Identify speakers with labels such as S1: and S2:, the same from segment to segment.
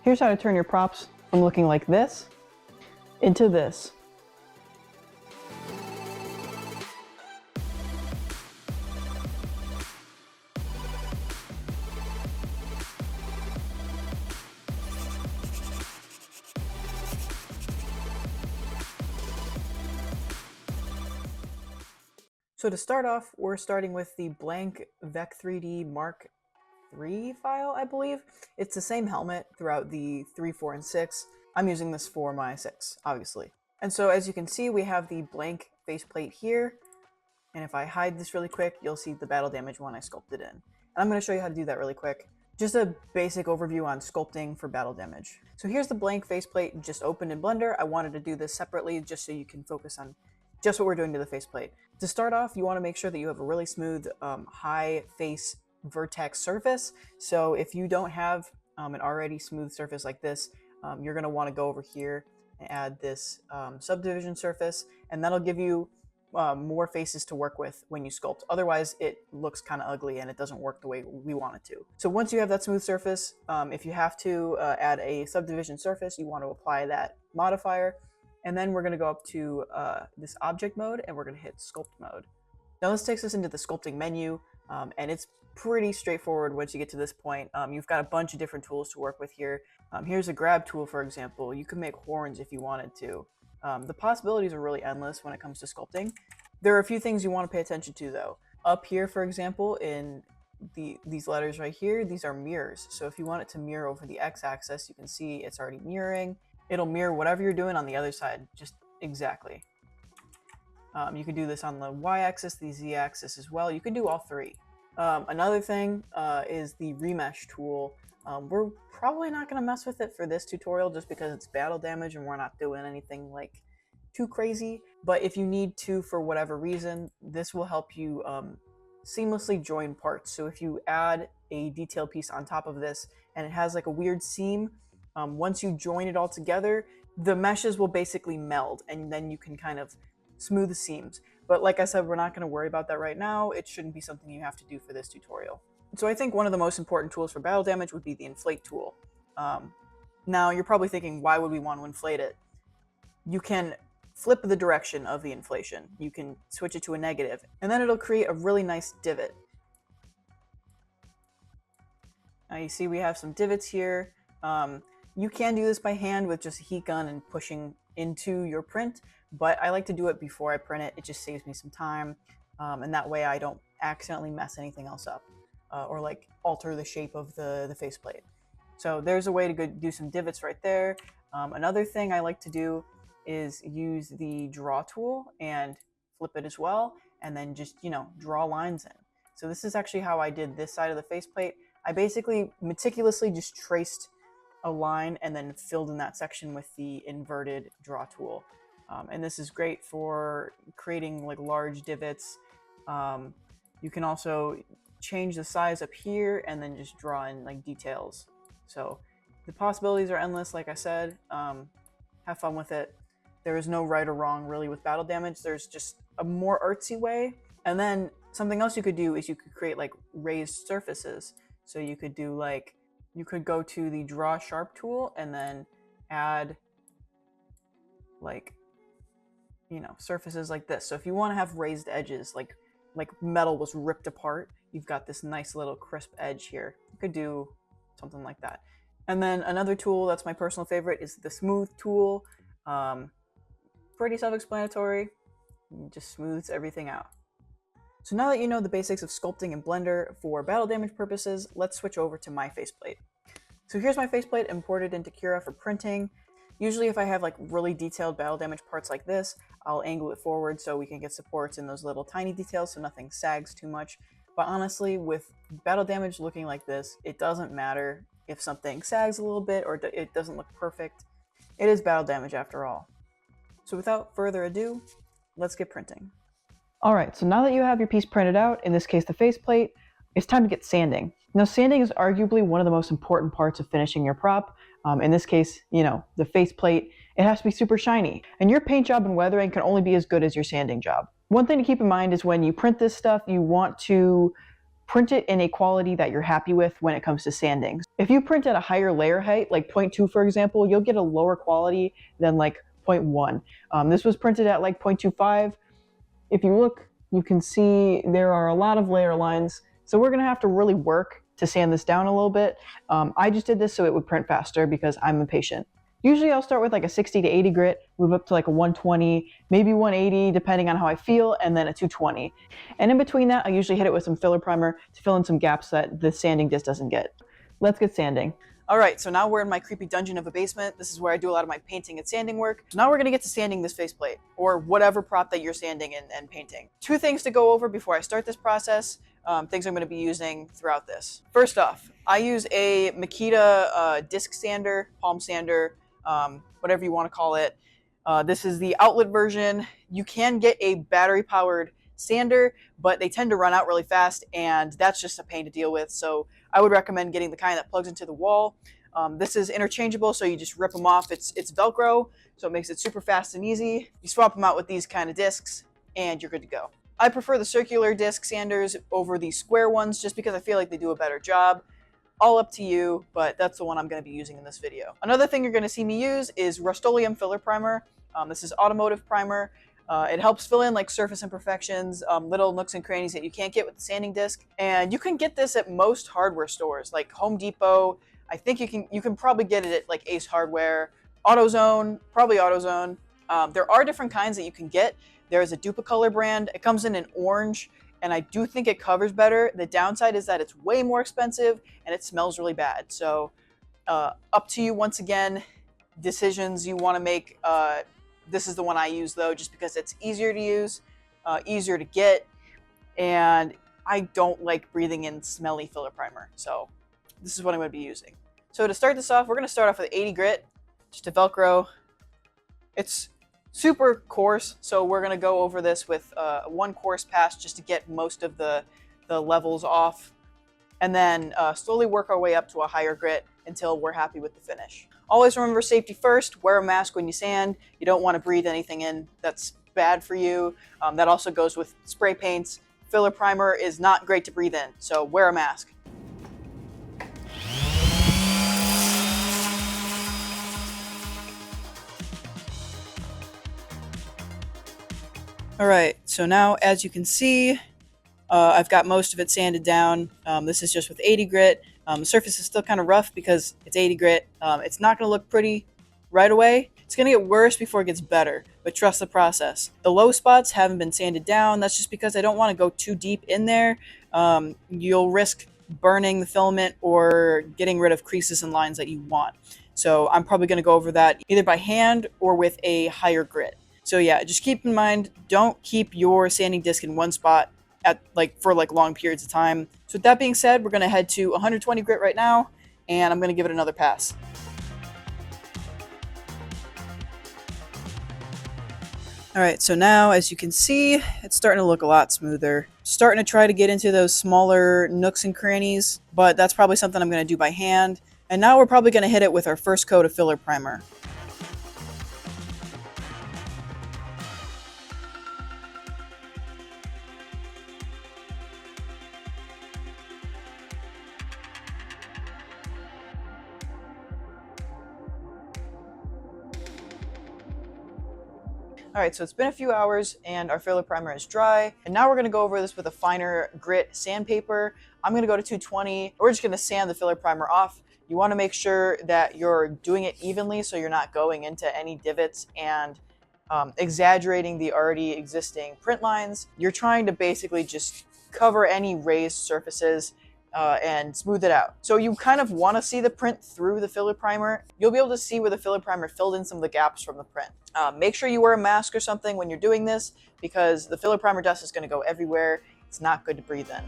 S1: Here's how to turn your props from looking like this into this. So to start off, we're starting with the blank Vec3D Mark III file, I believe. It's the same helmet throughout the 3, 4, and 6. I'm using this for my 6, obviously. And so as you can see, we have the blank faceplate here. And if I hide this really quick, you'll see the battle damage one I sculpted in. And I'm going to show you how to do that really quick. Just a basic overview on sculpting for battle damage. So here's the blank faceplate just opened in Blender. I wanted to do this separately just so you can focus on just what we're doing to the faceplate. To start off, you want to make sure that you have a really smooth, high face vertex surface. So if you don't have an already smooth surface like this, you're going to want to go over here and add this subdivision surface, and that'll give you more faces to work with when you sculpt. Otherwise, it looks kind of ugly and it doesn't work the way we want it to. So once you have that smooth surface, if you have to add a subdivision surface, you want to apply that modifier. And then we're going to go up to this object mode, and we're going to hit sculpt mode. Now this takes us into the sculpting menu, and it's pretty straightforward once you get to this point. You've got a bunch of different tools to work with here. Here's a grab tool, for example. You can make horns if you wanted to. The possibilities are really endless when it comes to sculpting. There are a few things you want to pay attention to, though. Up here, for example, in these letters right here, these are mirrors. So if you want it to mirror over the x-axis, you can see it's already mirroring. It'll mirror whatever you're doing on the other side, just exactly. You can do this on the y-axis, the z-axis as well. You can do all three. Another thing is the remesh tool. We're probably not going to mess with it for this tutorial just because it's battle damage and we're not doing anything like too crazy. But if you need to, for whatever reason, this will help you seamlessly join parts. So if you add a detail piece on top of this and it has like a weird seam, once you join it all together, the meshes will basically meld, and then you can kind of smooth the seams. But like I said, we're not going to worry about that right now. It shouldn't be something you have to do for this tutorial. So I think one of the most important tools for battle damage would be the inflate tool. Now you're probably thinking, why would we want to inflate it? You can flip the direction of the inflation. You can switch it to a negative, and then it'll create a really nice divot. Now you see we have some divots here. You can do this by hand with just a heat gun and pushing into your print, but I like to do it before I print it. It just saves me some time, and that way I don't accidentally mess anything else up or like alter the shape of the faceplate. So there's a way to go do some divots right there. Another thing I like to do is use the draw tool and flip it as well, and then just, you know, draw lines in. So this is actually how I did this side of the faceplate. I basically meticulously just traced a line and then filled in that section with the inverted draw tool. And this is great for creating like large divots. You can also change the size up here and then just draw in like details. So the possibilities are endless, like I said. Have fun with it. There is no right or wrong really with battle damage. There's just a more artsy way. And then something else you could do is you could create like raised surfaces. So you could do like, you could go to the draw sharp tool and then add like, you know, surfaces like this. So if you want to have raised edges, like metal was ripped apart, you've got this nice little crisp edge here. You could do something like that. And then another tool that's my personal favorite is the smooth tool. Pretty self-explanatory, just smooths everything out. So now that you know the basics of sculpting in Blender for battle damage purposes, let's switch over to my faceplate. So here's my faceplate imported into Cura for printing. Usually if I have like really detailed battle damage parts like this, I'll angle it forward so we can get supports in those little tiny details so nothing sags too much. But honestly, with battle damage looking like this, it doesn't matter if something sags a little bit or it doesn't look perfect. It is battle damage after all. So without further ado, let's get printing. All right, so now that you have your piece printed out, in this case the faceplate, it's time to get sanding. Now sanding is arguably one of the most important parts of finishing your prop. In this case, you know, the faceplate, it has to be super shiny. And your paint job and weathering can only be as good as your sanding job. One thing to keep in mind is when you print this stuff, you want to print it in a quality that you're happy with when it comes to sanding. If you print at a higher layer height, like 0.2 for example, you'll get a lower quality than like 0.1. This was printed at like 0.25. If you look, you can see there are a lot of layer lines. So we're gonna have to really work to sand this down a little bit. I just did this so it would print faster because I'm impatient. Usually I'll start with like a 60 to 80 grit, move up to like a 120, maybe 180 depending on how I feel, and then a 220. And in between that, I usually hit it with some filler primer to fill in some gaps that the sanding disc doesn't get. Let's get sanding. All right, so now we're in my creepy dungeon of a basement. This is where I do a lot of my painting and sanding work. So now we're gonna get to sanding this faceplate, or whatever prop that you're sanding and painting. Two things to go over before I start this process, things I'm gonna be using throughout this. First off, I use a Makita disc sander, palm sander, whatever you wanna call it. This is the outlet version. You can get a battery-powered sander, but they tend to run out really fast, and that's just a pain to deal with. So I would recommend getting the kind that plugs into the wall. This is interchangeable, so you just rip them off. It's Velcro, so it makes it super fast and easy. You swap them out with these kind of discs, and you're good to go. I prefer the circular disc sanders over the square ones, just because I feel like they do a better job. All up to you, but that's the one I'm going to be using in this video. Another thing you're going to see me use is Rust-Oleum filler primer. This is automotive primer. It helps fill in like surface imperfections, little nooks and crannies that you can't get with the sanding disc. And you can get this at most hardware stores, like Home Depot. I think you can probably get it at like Ace Hardware, AutoZone, probably AutoZone. There are different kinds that you can get. There's a Duplicolor brand. It comes in an orange, and I do think it covers better. The downside is that it's way more expensive and it smells really bad. So up to you once again, decisions you want to make. This is the one I use though, just because it's easier to use, easier to get, and I don't like breathing in smelly filler primer. So this is what I'm going to be using. So to start this off, we're going to start off with 80 grit, just a Velcro. It's super coarse, so we're going to go over this with one coarse pass just to get most of the levels off, and then slowly work our way up to a higher grit until we're happy with the finish. Always remember safety first. Wear a mask when you sand. You don't want to breathe anything in that's bad for you. That also goes with spray paints. Filler primer is not great to breathe in, so wear a mask. All right, so now as you can see, I've got most of it sanded down. This is just with 80 grit. The surface is still kind of rough because it's 80 grit. It's not going to look pretty right away. It's going to get worse before it gets better, but trust the process. The low spots haven't been sanded down. That's just because I don't want to go too deep in there. You'll risk burning the filament or getting rid of creases and lines that you want. So I'm probably going to go over that either by hand or with a higher grit. So yeah, just keep in mind, don't keep your sanding disc in one spot for long periods of time. So with that being said, we're going to head to 120 grit right now, and I'm going to give it another pass. All right, so now as you can see, it's starting to look a lot smoother. Starting to try to get into those smaller nooks and crannies, but that's probably something I'm going to do by hand. And now we're probably going to hit it with our first coat of filler primer. All right, so it's been a few hours and our filler primer is dry. And now we're gonna go over this with a finer grit sandpaper. I'm gonna go to 220. We're just gonna sand the filler primer off. You wanna make sure that you're doing it evenly so you're not going into any divots and exaggerating the already existing print lines. You're trying to basically just cover any raised surfaces and smooth it out. So you kind of want to see the print through the filler primer. You'll be able to see where the filler primer filled in some of the gaps from the print. Make sure you wear a mask or something when you're doing this because the filler primer dust is going to go everywhere. It's not good to breathe in.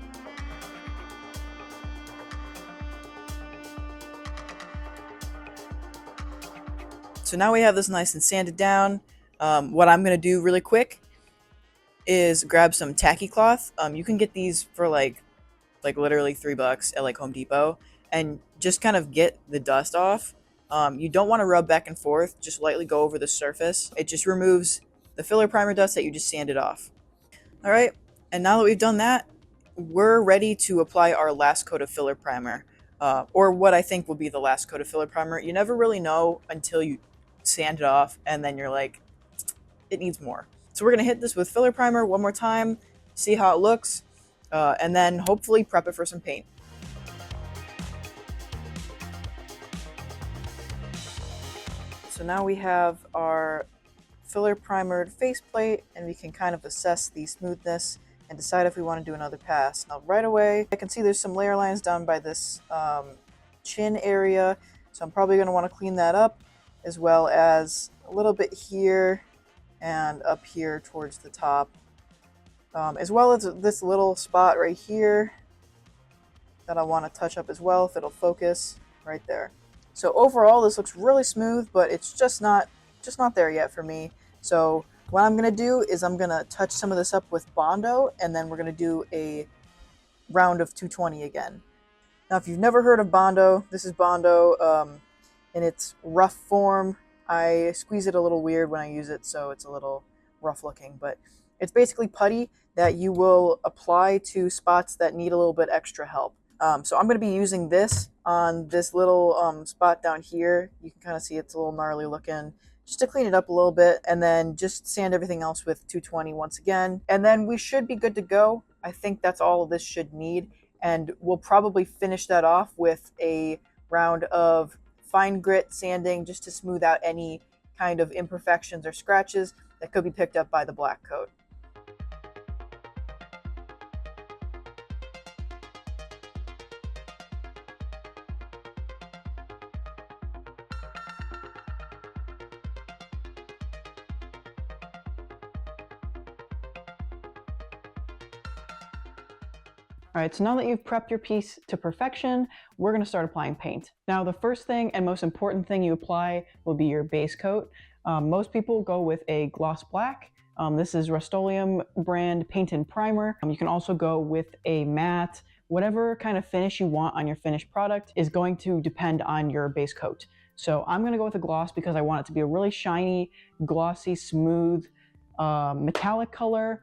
S1: So now we have this nice and sanded down. What I'm going to do really quick is grab some tacky cloth. You can get these for like literally $3 at like Home Depot, and just kind of get the dust off. You don't want to rub back and forth, just lightly go over the surface. It just removes the filler primer dust that you just sanded off. All right, and now that we've done that, we're ready to apply our last coat of filler primer, or what I think will be the last coat of filler primer. You never really know until you sand it off, and then you're like, it needs more. So we're going to hit this with filler primer one more time, see how it looks, and then hopefully prep it for some paint. So now we have our filler primered faceplate, and we can kind of assess the smoothness and decide if we want to do another pass. Now right away, I can see there's some layer lines down by this chin area, so I'm probably going to want to clean that up, as well as a little bit here and up here towards the top, as well as this little spot right here that I want to touch up as well, if it'll focus right there. So overall, this looks really smooth, but it's just not there yet for me. So what I'm going to do is I'm going to touch some of this up with Bondo, and then we're going to do a round of 220 again. Now, if you've never heard of Bondo, this is Bondo in its rough form. I squeeze it a little weird when I use it, so it's a little rough looking, but it's basically putty that you will apply to spots that need a little bit extra help. So I'm going to be using this on this little spot down here. You can kind of see it's a little gnarly looking, just to clean it up a little bit, and then just sand everything else with 220 once again. And then we should be good to go. I think that's all this should need. And we'll probably finish that off with a round of fine grit sanding, just to smooth out any kind of imperfections or scratches that could be picked up by the black coat. All right, so now that you've prepped your piece to perfection, we're going to start applying paint. Now, the first thing and most important thing you apply will be your base coat. Most people go with a gloss black. This is Rust-Oleum brand paint and primer. You can also go with a matte. Whatever kind of finish you want on your finished product is going to depend on your base coat. So I'm going to go with a gloss because I want it to be a really shiny, glossy, smooth, metallic color.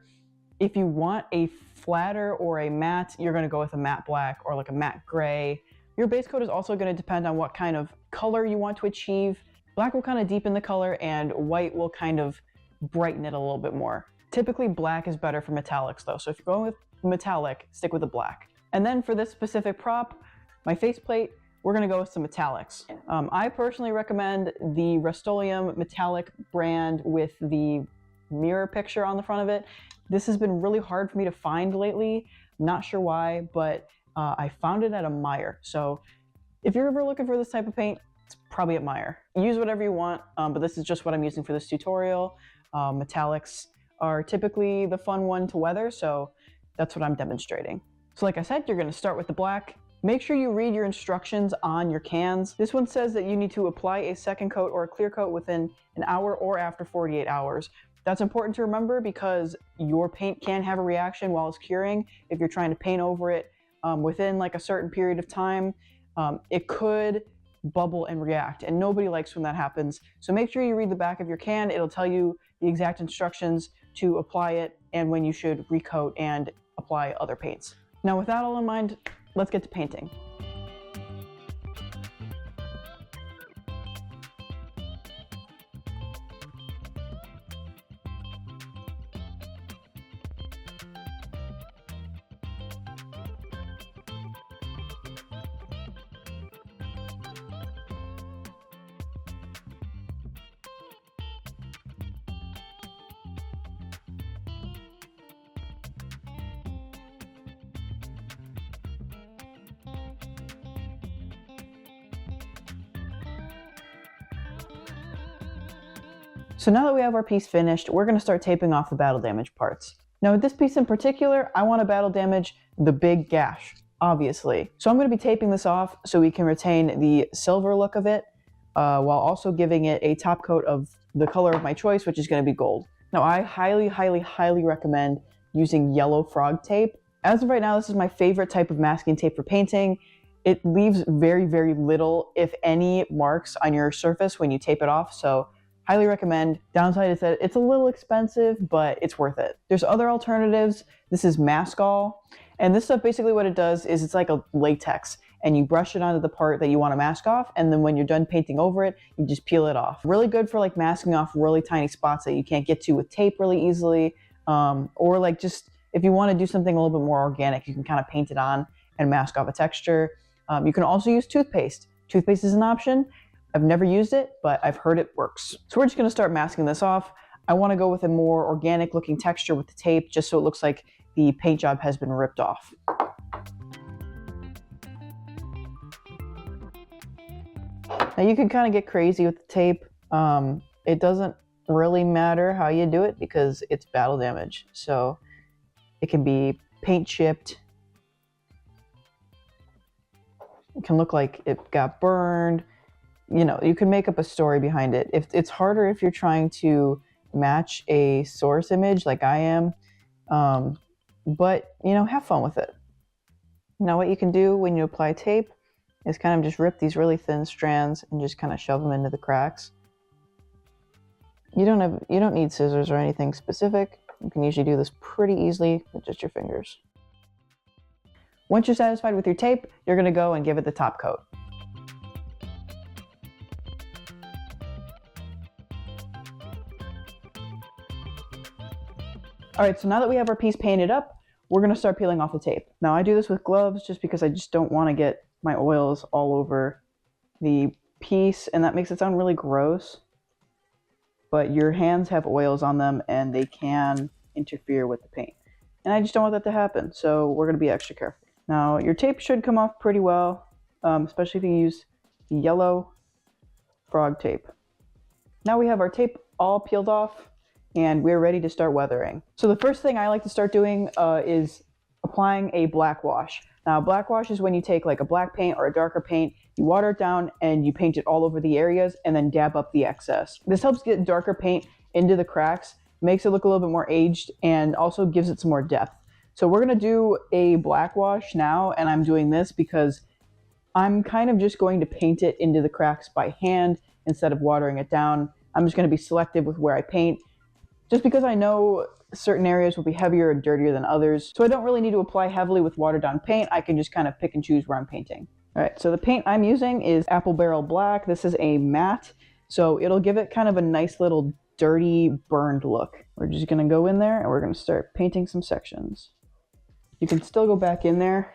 S1: If you want a flatter or a matte, you're going to go with a matte black or like a matte gray. Your base coat is also going to depend on what kind of color you want to achieve. Black will kind of deepen the color, and white will kind of brighten it a little bit more. Typically black is better for metallics though, so if you're going with metallic, stick with the black. And then for this specific prop, my faceplate, we're going to go with some metallics. I personally recommend the Rust-Oleum metallic brand with the mirror picture on the front of it. This has been really hard for me to find lately. Not sure why, but I found it at a Meijer. So if you're ever looking for this type of paint, it's probably at Meijer. Use whatever you want, but this is just what I'm using for this tutorial. Metallics are typically the fun one to weather, so that's what I'm demonstrating. So like I said, you're going to start with the black. Make sure you read your instructions on your cans. This one says that you need to apply a second coat or a clear coat within an hour or after 48 hours. That's important to remember because your paint can have a reaction while it's curing. If you're trying to paint over it within like a certain period of time, it could bubble and react, and nobody likes when that happens. So make sure you read the back of your can. It'll tell you the exact instructions to apply it and when you should recoat and apply other paints. Now with that all in mind, let's get to painting. So now that we have our piece finished, we're going to start taping off the battle damage parts. Now with this piece in particular, I want to battle damage the big gash, obviously. So I'm going to be taping this off so we can retain the silver look of it, while also giving it a top coat of the color of my choice, which is going to be gold. Now I highly recommend using yellow frog tape. As of right now, this is my favorite type of masking tape for painting. It leaves very little, if any, marks on your surface when you tape it off, so Highly recommend. Downside is that it's a little expensive, but it's worth it. There's other alternatives. This is Mask All. And this stuff, basically what it does is it's like a latex, and you brush it onto the part that you want to mask off, and then when you're done painting over it, you just peel it off. Really good for like masking off really tiny spots that you can't get to with tape really easily, or like just if you want to do something a little bit more organic, you can kind of paint it on and mask off a texture. You can also use toothpaste. Toothpaste is an option. I've never used it, but I've heard it works. So we're just gonna start masking this off. I wanna go with a more organic looking texture with the tape, just so it looks like the paint job has been ripped off. Now you can kind of get crazy with the tape. It doesn't really matter how you do it because it's battle damage. So it can be paint chipped. It can look like it got burned. You know, you can make up a story behind it. If it's harder if you're trying to match a source image like I am, but you know, have fun with it. Now what you can do when you apply tape is kind of just rip these really thin strands and just kind of shove them into the cracks. You don't need scissors or anything specific. You can usually do this pretty easily with just your fingers. Once you're satisfied with your tape, you're gonna go and give it the top coat. All right, so now that we have our piece painted up, we're gonna start peeling off the tape. Now I do this with gloves just because I just don't wanna get my oils all over the piece, and that makes it sound really gross. But your hands have oils on them and they can interfere with the paint. And I just don't want that to happen, so we're gonna be extra careful. Now your tape should come off pretty well, especially if you use the yellow frog tape. Now we have our tape all peeled off and we're ready to start weathering. So the first thing I like to start doing is applying a black wash. Now black wash is when you take like a black paint or a darker paint, you water it down and you paint it all over the areas and then dab up the excess. This helps get darker paint into the cracks, makes it look a little bit more aged, and also gives it some more depth. So we're gonna do a black wash now, and I'm doing this because I'm kind of just going to paint it into the cracks by hand instead of watering it down. I'm just gonna be selective with where I paint, just because I know certain areas will be heavier and dirtier than others. So I don't really need to apply heavily with watered down paint. I can just kind of pick and choose where I'm painting. All right, so the paint I'm using is Apple Barrel Black. This is a matte, so it'll give it kind of a nice little dirty, burned look. We're just gonna go in there and we're gonna start painting some sections. You can still go back in there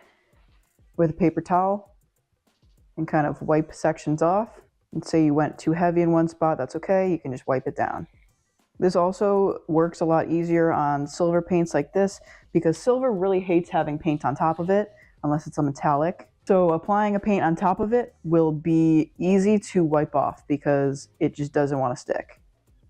S1: with a paper towel and kind of wipe sections off. And say you went too heavy in one spot, that's okay, you can just wipe it down. This also works a lot easier on silver paints like this because silver really hates having paint on top of it unless it's a metallic. So applying a paint on top of it will be easy to wipe off because it just doesn't want to stick.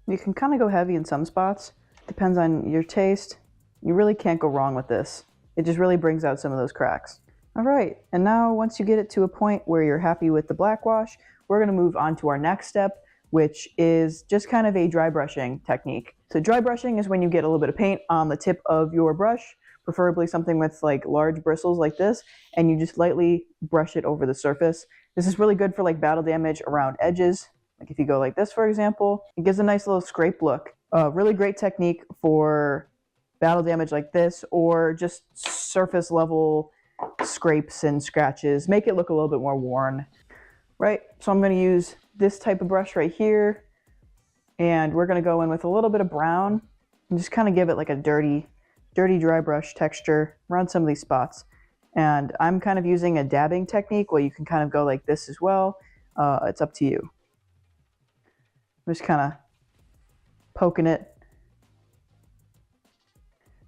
S1: You can kind of go heavy in some spots, depends on your taste. You really can't go wrong with this. It just really brings out some of those cracks. All right, and now once you get it to a point where you're happy with the black wash, we're gonna move on to our next step, which is just kind of a dry brushing technique. So dry brushing is when you get a little bit of paint on the tip of your brush, preferably something with like large bristles like this, and you just lightly brush it over the surface. This is really good for like battle damage around edges. Like if you go like this, for example, it gives a nice little scrape look. Really great technique for battle damage like this, or just surface level scrapes and scratches. Make it look a little bit more worn. Right, so I'm gonna use this type of brush right here, and we're gonna go in with a little bit of brown and just kind of give it like a dirty dry brush texture around some of these spots. And I'm kind of using a dabbing technique where you can kind of go like this as well. It's up to you. I'm just kind of poking it.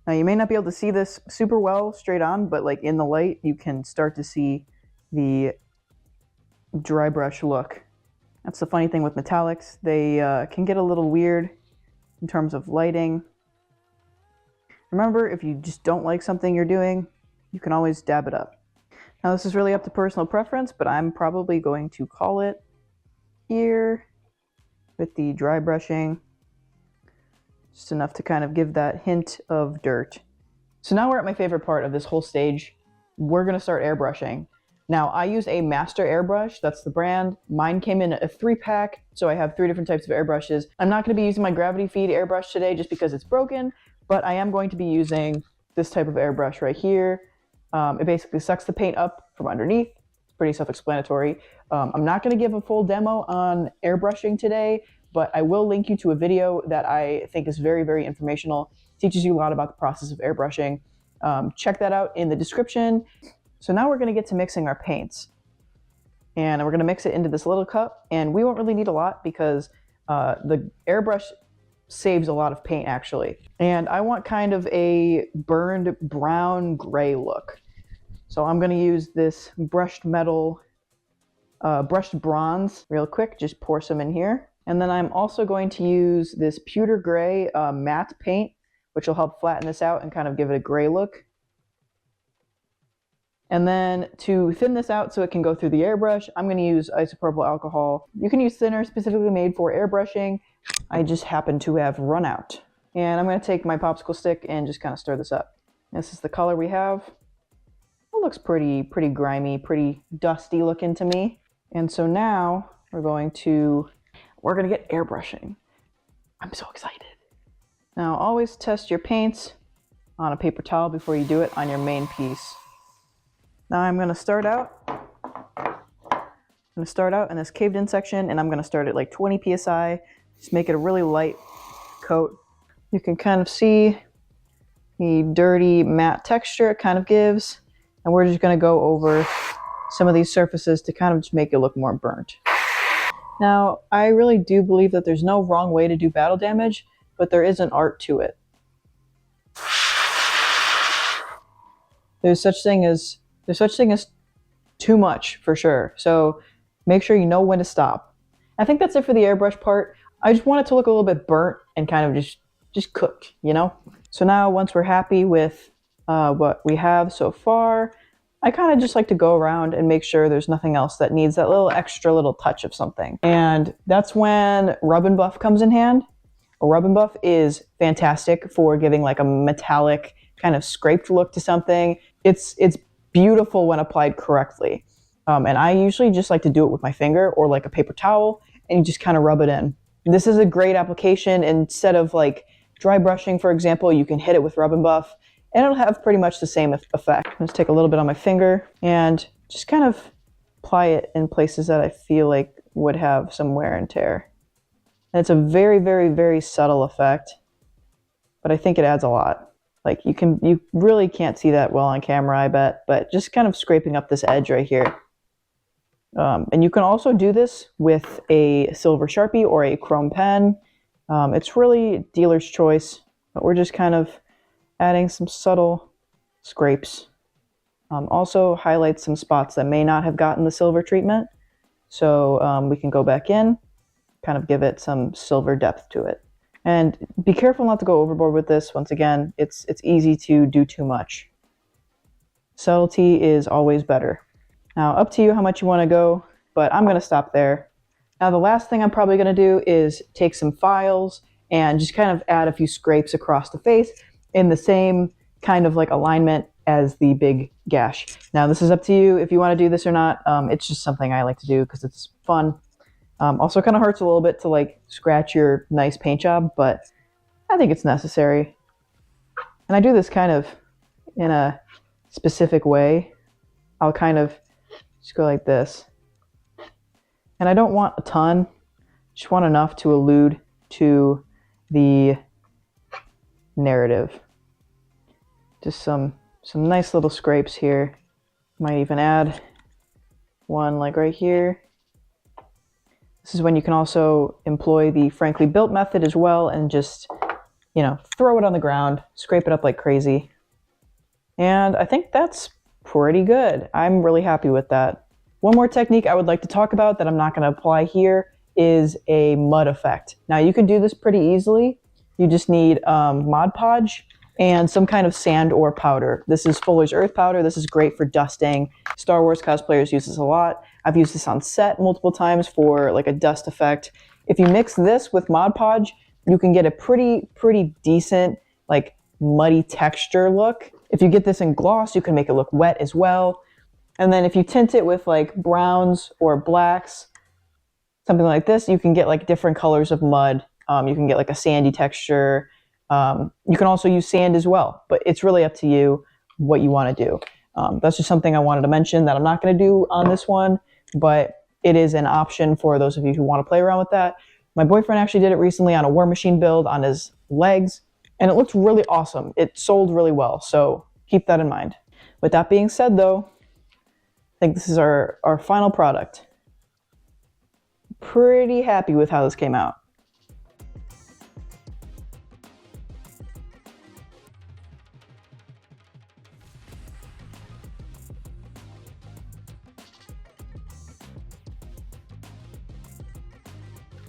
S1: Now you may not be able to see this super well straight on, but like in the light, you can start to see the dry brush look. That's the funny thing with metallics. They can get a little weird in terms of lighting. Remember, if you just don't like something you're doing, you can always dab it up. Now this is really up to personal preference, but I'm probably going to call it here with the dry brushing. Just enough to kind of give that hint of dirt. So now we're at my favorite part of this whole stage. We're gonna start airbrushing. Now, I use a Master airbrush, that's the brand. Mine came in a 3-pack, so I have 3 different types of airbrushes. I'm not going to be using my gravity feed airbrush today just because it's broken, but I am going to be using this type of airbrush right here. It basically sucks the paint up from underneath. It's pretty self-explanatory. I'm not going to give a full demo on airbrushing today, but I will link you to a video that I think is very, very informational. It teaches you a lot about the process of airbrushing. Check that out in the description. So now we're going to get to mixing our paints. And we're going to mix it into this little cup. And we won't really need a lot because the airbrush saves a lot of paint actually. And I want kind of a burned brown gray look. So I'm going to use this brushed metal, brushed bronze real quick. Just pour some in here. And then I'm also going to use this pewter gray matte paint, which will help flatten this out and kind of give it a gray look. And then to thin this out so it can go through the airbrush, I'm going to use isopropyl alcohol. You can use thinner specifically made for airbrushing. I just happen to have run out. And I'm going to take my popsicle stick and just kind of stir this up. This is the color we have. It looks pretty grimy, pretty dusty looking to me. And so now we're going to get airbrushing. I'm so excited. Now always test your paints on a paper towel before you do it on your main piece. Now I'm going to start out in this caved in section, and I'm going to start at like 20 psi. Just make it a really light coat. You can kind of see the dirty matte texture it kind of gives, and we're just going to go over some of these surfaces to kind of just make it look more burnt. Now I really do believe that there's no wrong way to do battle damage, but there is an art to it. There's such thing as too much, for sure. So make sure you know when to stop. I think that's it for the airbrush part. I just want it to look a little bit burnt and kind of just cooked, you know? So now once we're happy with what we have so far, I kind of just like to go around and make sure there's nothing else that needs that little extra little touch of something. And that's when Rub and Buff comes in hand. A Rub and Buff is fantastic for giving like a metallic kind of scraped look to something. It's beautiful when applied correctly. And I usually just like to do it with my finger or like a paper towel, and you just kind of rub it in. This is a great application. Instead of like dry brushing, for example, you can hit it with Rub and Buff and it'll have pretty much the same effect. Let's take a little bit on my finger and just kind of apply it in places that I feel like would have some wear and tear. And it's a very, very, very subtle effect, but I think it adds a lot. Like you really can't see that well on camera, I bet, but just kind of scraping up this edge right here. And you can also do this with a silver Sharpie or a chrome pen. It's really dealer's choice, but we're just kind of adding some subtle scrapes. Also highlight some spots that may not have gotten the silver treatment. So we can go back in, kind of give it some silver depth to it. And be careful not to go overboard with this. Once again, it's easy to do too much. Subtlety is always better. Now, up to you how much you want to go, but I'm going to stop there. Now, the last thing I'm probably going to do is take some files and just kind of add a few scrapes across the face in the same kind of like alignment as the big gash. Now, this is up to you if you want to do this or not. It's just something I like to do because it's fun. Also kind of hurts a little bit to like scratch your nice paint job, but I think it's necessary. And I do this kind of in a specific way. I'll kind of just go like this. And I don't want a ton, just want enough to allude to the narrative. Just some nice little scrapes here. Might even add one like right here. This is when you can also employ the frankly built method as well and just, you know, throw it on the ground, scrape it up like crazy. And I think that's pretty good. I'm really happy with that. One more technique I would like to talk about that I'm not going to apply here is a mud effect. Now you can do this pretty easily. You just need Mod Podge and some kind of sand or powder. This is Fuller's Earth Powder. This is great for dusting. Star Wars cosplayers use this a lot. I've used this on set multiple times for like a dust effect. If you mix this with Mod Podge, you can get a pretty decent like muddy texture look. If you get this in gloss, you can make it look wet as well. And then if you tint it with like browns or blacks, something like this, you can get like different colors of mud. You can get like a sandy texture. You can also use sand as well, but it's really up to you what you want to do. That's just something I wanted to mention that I'm not going to do on this one, but it is an option for those of you who want to play around with that. My boyfriend actually did it recently on a War Machine build on his legs, and it looked really awesome. It sold really well, so keep that in mind. With that being said though, I think this is our final product. Pretty happy with how this came out.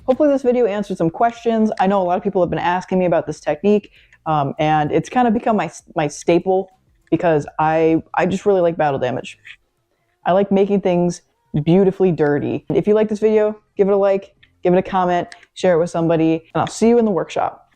S1: Hopefully this video answered some questions. I know a lot of people have been asking me about this technique, and it's kind of become my staple because I just really like battle damage. I like making things beautifully dirty. If you like this video, give it a like, give it a comment, share it with somebody, and I'll see you in the workshop.